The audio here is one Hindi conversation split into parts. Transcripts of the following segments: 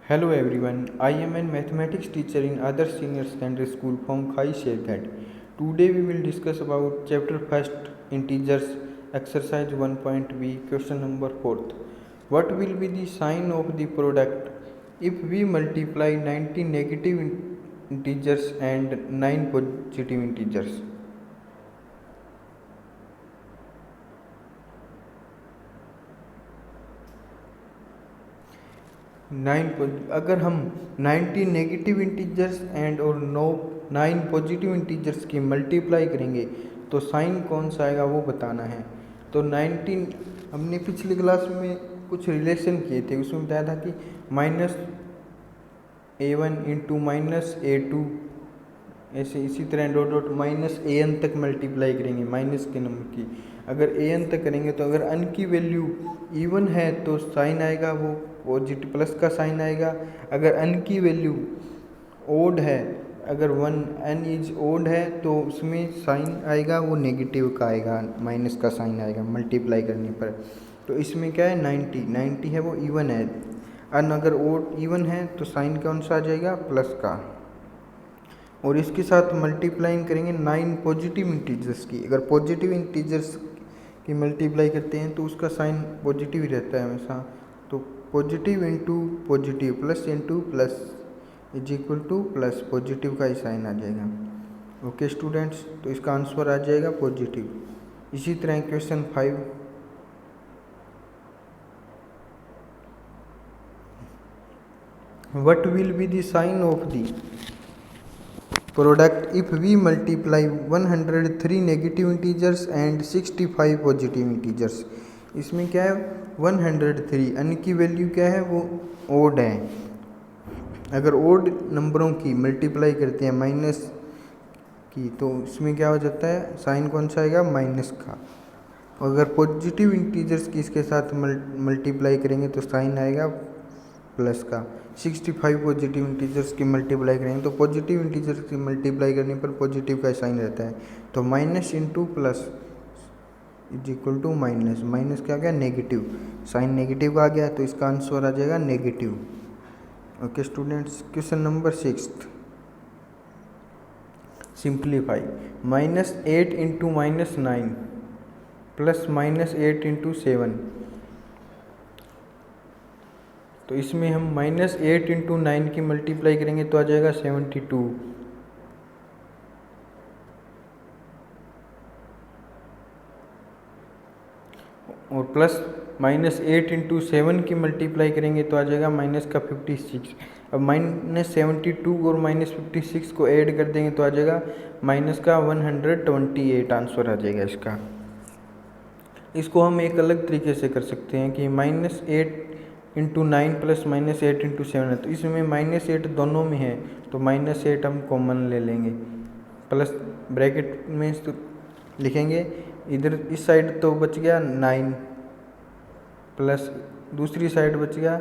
Hello everyone, I am a mathematics teacher in other senior secondary school from Khai Sherghat. Today we will discuss about chapter first integers exercise 1.b question number 4th. What will be the sign of the product if we multiply 90 negative integers and 9 positive integers? 9 अगर हम 90 नेगेटिव इंटीजर्स एंड और 9 पॉजिटिव इंटीजर्स की मल्टीप्लाई करेंगे तो साइन कौन सा आएगा वो बताना है। तो 19 हमने पिछली क्लास में कुछ रिलेशन किए थे, उसमें बताया था कि -a1 इंटू -a2 ऐसे इसी तरह डॉट डॉट -an तक मल्टीप्लाई करेंगे माइनस के नंबर की। अगर an तक करेंगे तो अगर n की वैल्यू इवन है तो साइन आएगा वो पॉजिटिव प्लस का साइन आएगा। अगर n की वैल्यू ओड है, अगर n इज ओड है तो उसमें साइन आएगा वो नेगेटिव का आएगा, माइनस का साइन आएगा मल्टीप्लाई करने पर। तो इसमें क्या है 90 है वो इवन है, n अगर ओड इवन है तो साइन कौन सा आ जाएगा प्लस का। और इसके साथ मल्टीप्लाइंग करेंगे 9 पॉजिटिव इंटीजर्स की। अगर पॉजिटिव इंटीजर्स की मल्टीप्लाई करते हैं तो उसका साइन पॉजिटिव ही रहता है हमेशा। तो positive into positive plus into plus is equal two plus, positive का ही साइन आ जाएगा। ओके स्टूडेंट्स, तो इसका आंसर आ जाएगा पॉजिटिव। इसी तरह question 5, what will be the sign of the product if we multiply 103 negative integers and 65 positive integers. इसमें क्या है 103, n की वैल्यू क्या है वो ओड है। अगर ओड नंबरों की मल्टीप्लाई करते हैं माइनस की तो इसमें क्या हो जाता है साइन कौन सा आएगा माइनस का। और अगर पॉजिटिव इंटीजर्स की इसके साथ मल्टीप्लाई करेंगे तो साइन आएगा प्लस का। 65 पॉजिटिव इंटीजर्स की मल्टीप्लाई करेंगे तो पॉजिटिव इंटीजर्स की मल्टीप्लाई करने पर पॉजिटिव का साइन रहता है। तो minus into plus is equal to minus, minus क्या आ गया नेगेटिव, साइन नेगेटिव का आ गया तो इसका आंसर आ जाएगा negative. Okay students, question number 6, simplify -8 into -9 plus -8 into 7। तो इसमें हम -8 इंटू 9 की मल्टीप्लाई करेंगे तो आ जाएगा 72। और प्लस -8 इंटू 7 की मल्टीप्लाई करेंगे तो आ जाएगा माइनस का 56। अब -72 और -56 को ऐड कर देंगे तो आ जाएगा माइनस का 128 आंसर आ जाएगा इसका। इसको हम एक अलग तरीके से कर सकते हैं कि -8 इंटू 9 प्लस -8 इंटू 7 है, तो इसमें -8 दोनों में है तो -8 हम कॉमन ले लेंगे, प्लस ब्रैकेट में तो लिखेंगे इधर इस साइड तो बच गया 9 प्लस दूसरी साइड बच गया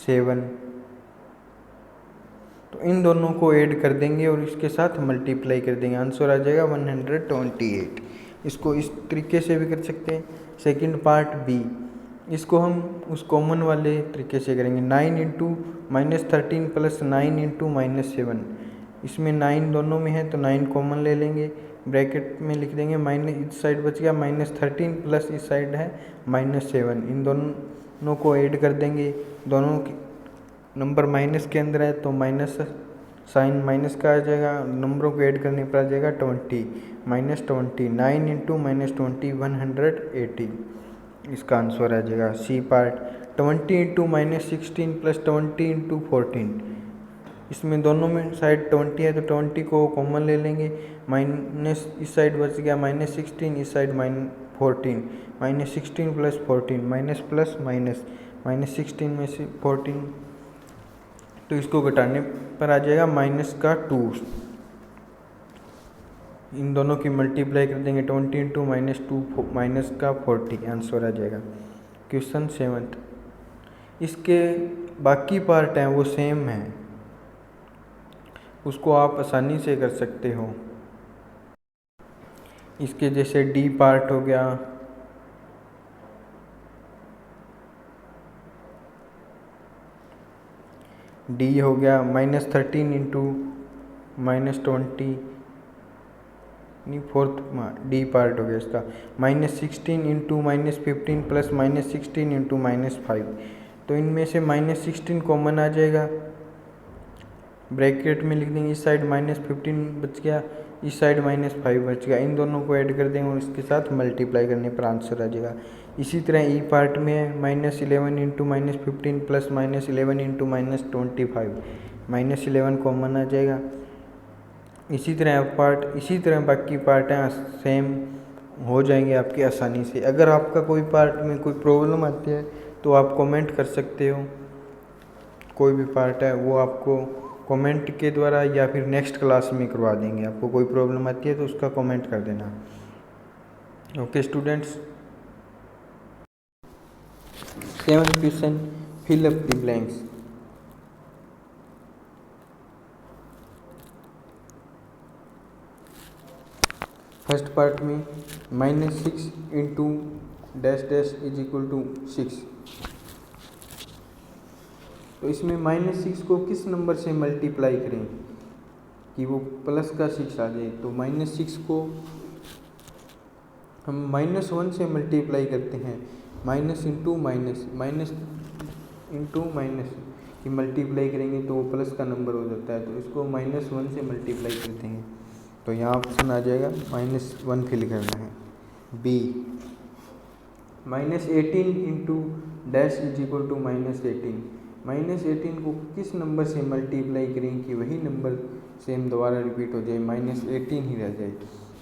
7। तो इन दोनों को ऐड कर देंगे और इसके साथ मल्टीप्लाई कर देंगे, आंसर आ जाएगा 128। इसको इस तरीके से भी कर सकते हैं। सेकंड पार्ट बी, इसको हम उस कॉमन वाले तरीके से करेंगे 9 इंटू -13 प्लस 9 इंटू -7। इसमें 9 दोनों में है तो 9 कॉमन ले लेंगे, ब्रैकेट में लिख देंगे माइनस, इस साइड बच गया -13 प्लस इस साइड है -7। इन दोनों को ऐड कर देंगे, दोनों नंबर माइनस के अंदर है तो माइनस साइन माइनस का आ जाएगा, नंबरों को ऐड करने पर आ जाएगा 20, -20, 9 इंटू -20 180। इसका आंसर आ जाएगा C part. 20 into -16 plus 20 into 14, इसमें दोनों में साइड 20 है तो 20 को कॉमन ले लेंगे, माइनस इस साइड बच गया -16, इस side -14, -16 plus 14 minus plus minus, -16 में से 14 तो इसको घटाने पर आ जाएगा माइनस का 2। इन दोनों की मल्टीप्लाई कर देंगे 20 इंटू -2 माइनस का 40, आंसर आ जाएगा। क्वेश्चन 7, इसके बाकी पार्ट हैं वो सेम हैं, उसको आप आसानी से कर सकते हो। इसके जैसे डी पार्ट हो गया, डी हो गया -13 इंटू -20, नहीं फोर्थ डी पार्ट हो गया इसका, -16 इंटू -15 प्लस -16 इंटू -5। तो इनमें से -16 कॉमन आ जाएगा, ब्रैकेट में लिख देंगे, इस साइड -15 बच गया, इस साइड -5 बच गया, इन दोनों को ऐड कर देंगे और इसके साथ मल्टीप्लाई करने पर आंसर आ जाएगा। इसी तरह ई पार्ट में है -11 इंटू -15 प्लस -11 इंटू -25, -11 कॉमन आ जाएगा। इसी तरह एफ पार्ट, इसी तरह बाकी पार्ट हैं सेम हो जाएंगे आपकी आसानी से। अगर आपका कोई पार्ट में कोई प्रॉब्लम आती है तो आप कमेंट कर सकते हो, कोई भी पार्ट है वो आपको कमेंट के द्वारा या फिर नेक्स्ट क्लास में करवा देंगे। आपको कोई प्रॉब्लम आती है तो उसका कमेंट कर देना। Okay students, 7th question, fill up the blanks. First part में -6 into dash dash is equal to 6। तो इसमें -6 को किस नंबर से मल्टीप्लाई करें कि वो प्लस का 6 आ जाए। तो -6 को हम -1 से मल्टीप्लाई करते हैं, minus into minus, minus into minus कि मल्टीप्लाई करेंगे तो वो प्लस का नंबर हो जाता है। तो इसको -1 से मल्टीप्लाई करते हैं, तो यहाँ ऑप्शन आ जाएगा -1 फिल करना है। B -18 into dash is equal to -18, -18 को किस नंबर से मल्टीप्लाई करें कि वही नंबर सेम दोबारा रिपीट हो जाए, -18 ही रह जाए।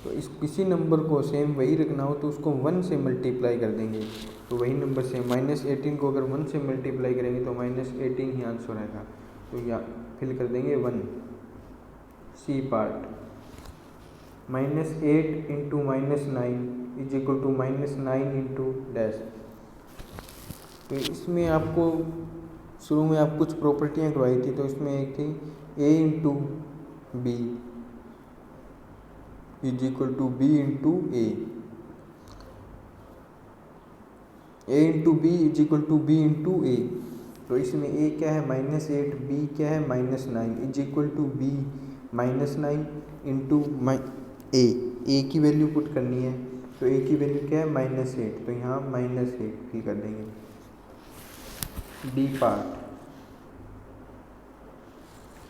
तो इस किसी नंबर को सेम वही रखना हो तो उसको 1 से मल्टीप्लाई कर देंगे, तो वही नंबर से -18 को अगर 1 से मल्टीप्लाई करेंगे तो -18 ही आंसर आएगा। तो यहाँ फिल कर देंगे 1। C part -8 into -9 is equal to -9 into dash. तो इसमें आपको शुरू में आप कुछ प्रॉपर्टियाँ करवाई थी, तो इसमें एक थी a into B is equal to B into A, a into B is equal to B into A. तो इसमें a क्या है -8, b क्या है -9 is equal to B -9 into A की वैल्यू पुट करनी है। तो a की वैल्यू क्या है -8, तो यहाँ -8 फिल कर देंगे। D part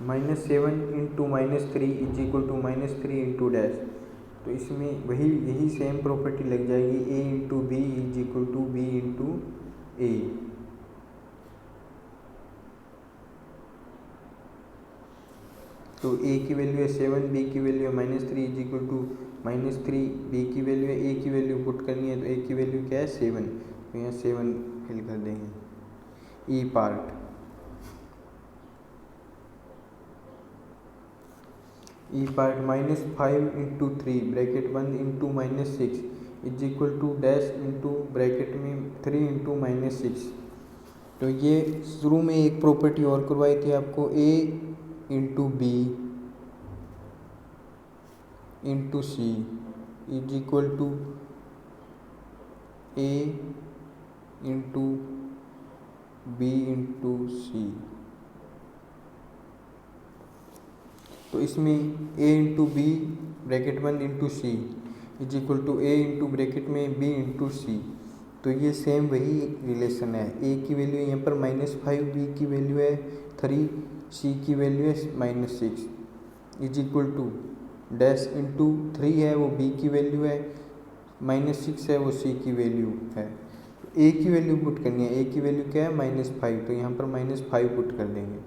-7 into -3 is equal to -3 into dash. तो इसमें वही यही सेम प्रॉपर्टी लग जाएगी, a into B is equal to B into A. तो a की वैल्यू है 7, b की वैल्यू है -3 इज इक्वल टू -3, b की वैल्यू है, a की वैल्यू पुट करनी है, तो a की वैल्यू क्या है 7, तो यहाँ 7 फिल कर देंगे। E part -5 into 3 bracket 1 into -6 is equal to dash into bracket में 3 इंटू -6। तो ये शुरू में एक प्रॉपर्टी और करवाई थी आपको, a into B into C is equal to a into B into C. तो इसमें a into B bracket 1 into C is equal to a into bracket में b इंटू सी। तो ये सेम वही रिलेशन है, a की वैल्यू यहाँ पर -5, b की वैल्यू है 3, c की वैल्यू है -6 is equal to dash into 3 है वो b की वैल्यू है, -6 है वो c की वैल्यू है। तो a की वैल्यू पुट करनी है, a की वैल्यू क्या है -5, तो यहाँ पर -5 पुट कर देंगे।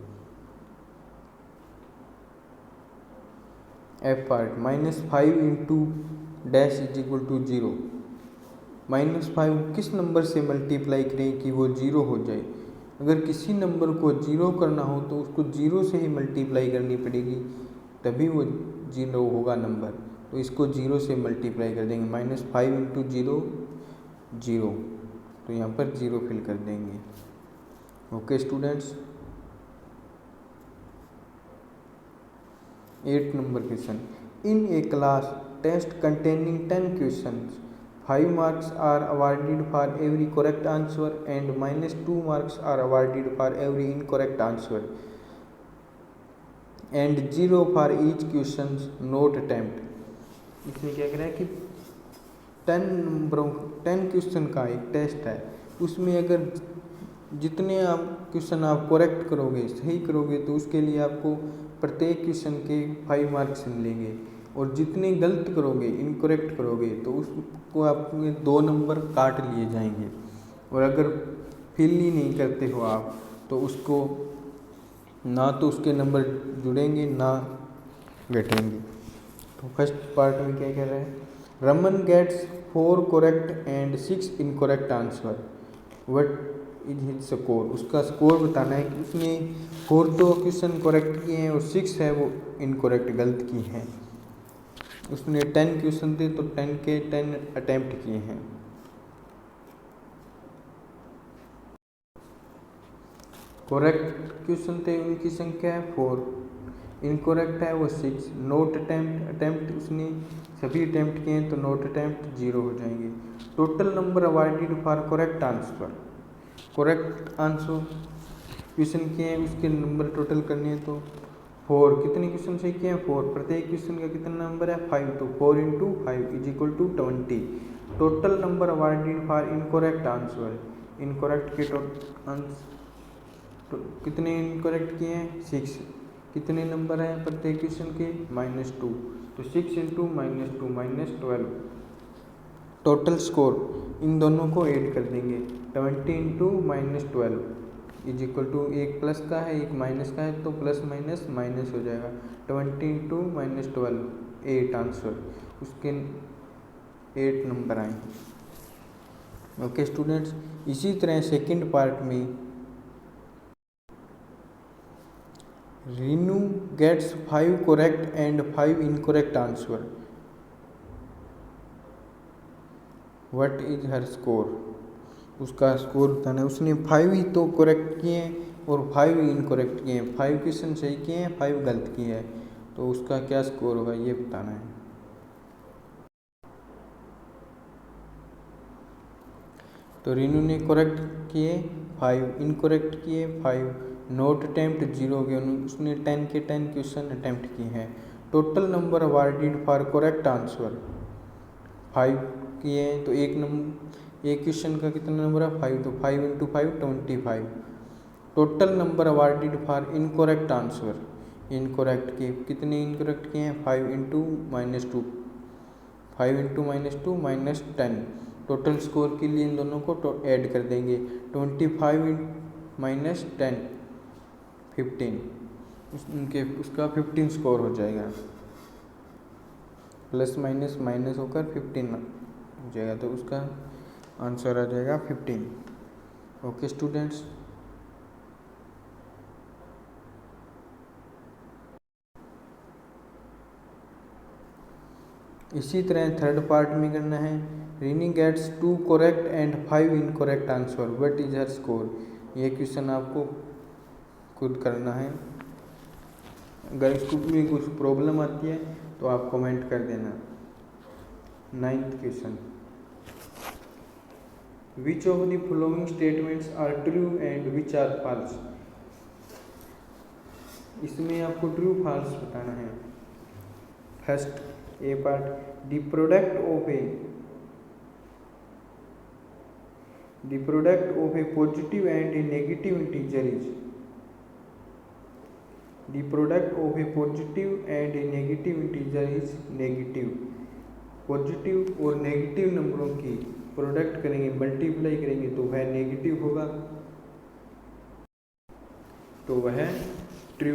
F part -5 into dash is equal to 0, -5 किस नंबर से मल्टीप्लाई करें कि वो 0 हो जाए। अगर किसी नंबर को 0 करना हो तो उसको 0 से ही मल्टीप्लाई करनी पड़ेगी, तभी वो 0 होगा नंबर। तो इसको 0 से मल्टीप्लाई कर देंगे, -5 इंटू 0 0, तो यहाँ पर 0 फिल कर देंगे। Okay students, 8 number question, in A class test containing 10 questions 5 marks are awarded for every correct answer and -2 marks are awarded for every incorrect answer। And 0 for each question note attempt. इसमें क्या कह रहा है कि 10 क्वेश्चन का एक टेस्ट है, उसमें अगर जितने आप क्वेश्चन आप करेक्ट करोगे, सही करोगे, तो उसके लिए आपको प्रत्येक क्वेश्चन के 5 मार्क्स मिलेंगे, और जितने गलत करोगे, इनकरेक्ट करोगे, तो उसको आपके 2 नंबर काट लिए जाएंगे। और अगर फिल ही नहीं करते हो आप, तो उसको ना तो उसके नंबर जुड़ेंगे ना घटेंगे। तो फर्स्ट पार्ट में क्या कह रहा है, Raman gets 4 correct and 6 incorrect answer, what is his score. उसका स्कोर बताना है कि उसने 4 तो क्वेश्चन करेक्ट किए हैं और 6 है वो इनकरेक्ट गलत किए हैं। उसने 10 क्वेश्चन थे तो 10 के 10 अटेम्प्ट किए हैं। करेक्ट क्वेश्चन थे उनकी संख्या है 4, इनकरेक्ट है वो 6, नोट अटेम्प्ट उसने सभी अटेम्प्ट किए हैं तो नोट अटेम्प्ट 0 हो जाएंगे। Total number avoided for correct answer, correct answer question किए हैं उसके नंबर टोटल करने हैं तो 4, कितने क्वेश्चन सही किए हैं 4, प्रत्येक क्वेश्चन का कितना नंबर है 5, तो 4 × 5 is equal to 20। Total number avoided for incorrect answer, incorrect के कितने इनकरेक्ट किए हैं 6, कितने नंबर हैं प्रत्येक क्वेश्चन के -2, तो 6 × -2 -12। टोटल स्कोर इन दोनों को ऐड कर देंगे, 20 × -12 इज इक्वल टू, एक प्लस का है एक माइनस का है तो प्लस माइनस माइनस हो जाएगा, 20 × -12 8 आंसर, उसके 8 नंबर आए। ओके स्टूडेंट्स, इसी तरह सेकंड पार्ट में Rinu gets 5 correct and 5 incorrect answer, what is her score. उसका स्कोर बताना है, उसने 5 ही तो करेक्ट किए हैं और 5 इनकरेक्ट किए हैं, 5 क्वेश्चन सही किए हैं 5 गलत किए हैं, तो उसका क्या स्कोर होगा ये बताना है। तो रीनू ने करेक्ट किए 5, इनकरेक्ट किए 5, नोट अटेम्प्ट 0 के, उसने 10 के 10 क्वेश्चन अटेम्प्ट किए हैं। Total number avoided for correct answer 5 किए हैं, तो एक क्वेश्चन का कितना नंबर है 5, तो 5 × 5 25। Total number avoided for incorrect answer, incorrect के कितने इनकरेक्ट किए हैं 5 × -2, 5 × -2 -10। टोटल स्कोर के लिए इन दोनों को ऐड कर देंगे, 25 -10 15, उसका 15 स्कोर हो जाएगा, प्लस माइनस माइनस होकर 15 हो जाएगा, तो उसका आंसर आ जाएगा 15। ओके स्टूडेंट्स, इसी तरह थर्ड पार्ट में करना है, Rini gets 2 correct and 5 incorrect answer, what is her score. ये क्वेश्चन आपको खुद करना है, अगर इसको में कुछ प्रॉब्लम आती है तो आप कमेंट कर देना। 9th question, which of the following statements are true and which are false. इसमें आपको ट्रू फॉल्स बताना है। First A part, the product of a positive and a negative integer is, the product of a positive and a negative integer is negative. Positive और नेगेटिव नंबरों की प्रोडक्ट करेंगे, मल्टीप्लाई करेंगे तो वह नेगेटिव होगा, तो वह ट्रू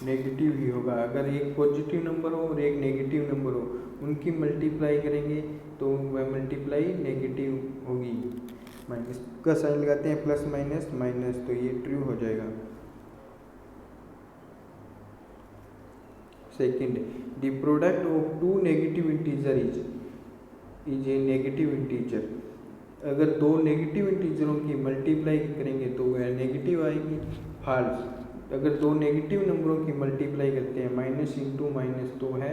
नेगेटिव ही होगा। अगर एक पॉजिटिव नंबर हो और एक नेगेटिव नंबर हो, उनकी मल्टीप्लाई करेंगे तो वह मल्टीप्लाई नेगेटिव होगी। माइनस का साइन लगाते हैं, प्लस माइनस माइनस, तो ये ट्रू हो जाएगा। Second, the product of 2 negative integer is a negative integer. अगर 2 नेगेटिव इंटीजरों की मल्टीप्लाई करेंगे तो वह नेगेटिव आएगी। फॉल्स, अगर 2 नेगेटिव नंबरों की मल्टीप्लाई करते हैं माइनस इंटू माइनस तो वह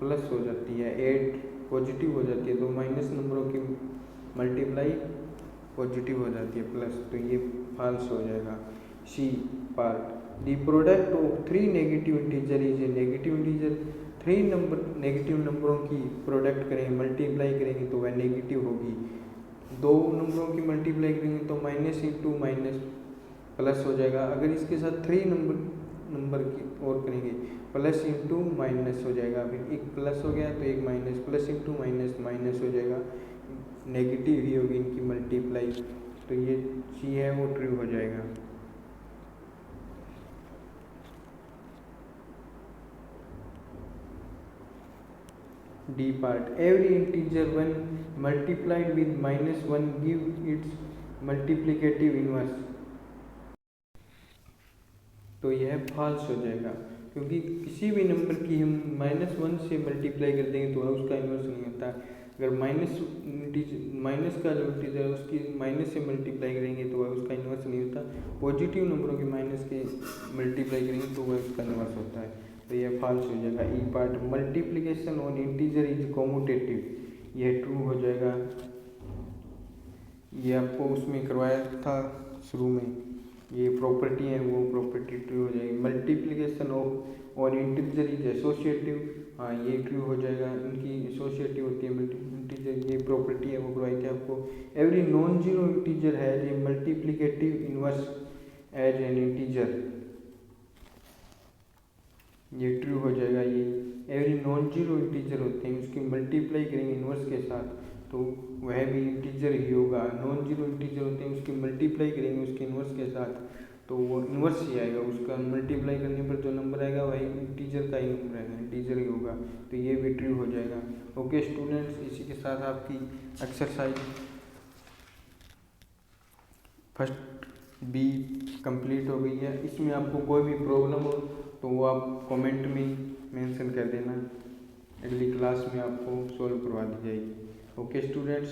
प्लस हो जाती है, 8 पॉजिटिव हो जाती है, तो माइनस नंबरों की मल्टीप्लाई पॉजिटिव हो जाती है प्लस, तो ये फॉल्स हो जाएगा। C part, the product of three negative integer is a negative integer. Three negative नंबरों की प्रोडक्ट करेंगे, मल्टीप्लाई करेंगे तो वह नेगेटिव होगी। दो नंबरों की मल्टीप्लाई करेंगे तो माइनस इंटू माइनस प्लस हो जाएगा। अगर इसके साथ थ्री नंबर की और करेंगे प्लस इंटू माइनस हो जाएगा। फिर एक प्लस हो गया तो एक minus, plus into minus minus हो जाएगा, नेगेटिव ही होगी इनकी मल्टीप्लाई। तो ये सी है वो ट्रू हो जाएगा। D part, every integer one multiplied with -1 give its multiplicative inverse. तो यह फॉल्स हो जाएगा, क्योंकि किसी भी नंबर की हम -1 से मल्टीप्लाई कर देंगे तो उसका इन्वर्स नहीं होता। अगर माइनस का जो इंटीजर है उसकी माइनस से मल्टीप्लाई करेंगे तो वह उसका इन्वर्स नहीं होता। पॉजिटिव नंबरों की माइनस के मल्टीप्लाई करेंगे तो वह उसका इन्वर्स होता है। तो यह फॉल्स हो जाएगा। E part, multiplication on integer is commutative, यह ट्रू हो जाएगा। ये आपको उसमें करवाया था शुरू में, ये प्रॉपर्टी है वो प्रॉपर्टी ट्रू हो जाएगी। मल्टीप्लिकेशन ऑफ और इंटीजर इज एसोसिएटिव, हाँ ये ट्रू हो जाएगा, इनकी एसोसिएटिव होती है इंटीजर, ये प्रॉपर्टी है वो करवाई थी आपको। Every non zero integer has a multiplicative inverse as an integer, ये ट्रू हो जाएगा। ये एवरी नॉन जीरो इंटीजर होते हैं उसकी मल्टीप्लाई करेंगे इनवर्स के साथ तो वह भी इंटीजर ही होगा। नॉन जीरो इंटीजर होते हैं उसकी मल्टीप्लाई करेंगे उसके इनवर्स के साथ तो वो इनवर्स ही आएगा, उसका मल्टीप्लाई करने पर जो नंबर आएगा वही इंटीजर का ही नंबर आएगा, इंटीजर ही होगा। तो ये भी ट्रू हो जाएगा। ओके स्टूडेंट्स, इसी के साथ आपकी एक्सरसाइज फर्स्ट बी कंप्लीट हो गई है। इसमें आपको कोई भी प्रॉब्लम हो तो वो आप कमेंट में मेंशन कर देना, अगली क्लास में आपको सॉल्व करवा दी जाएगी। Okay students.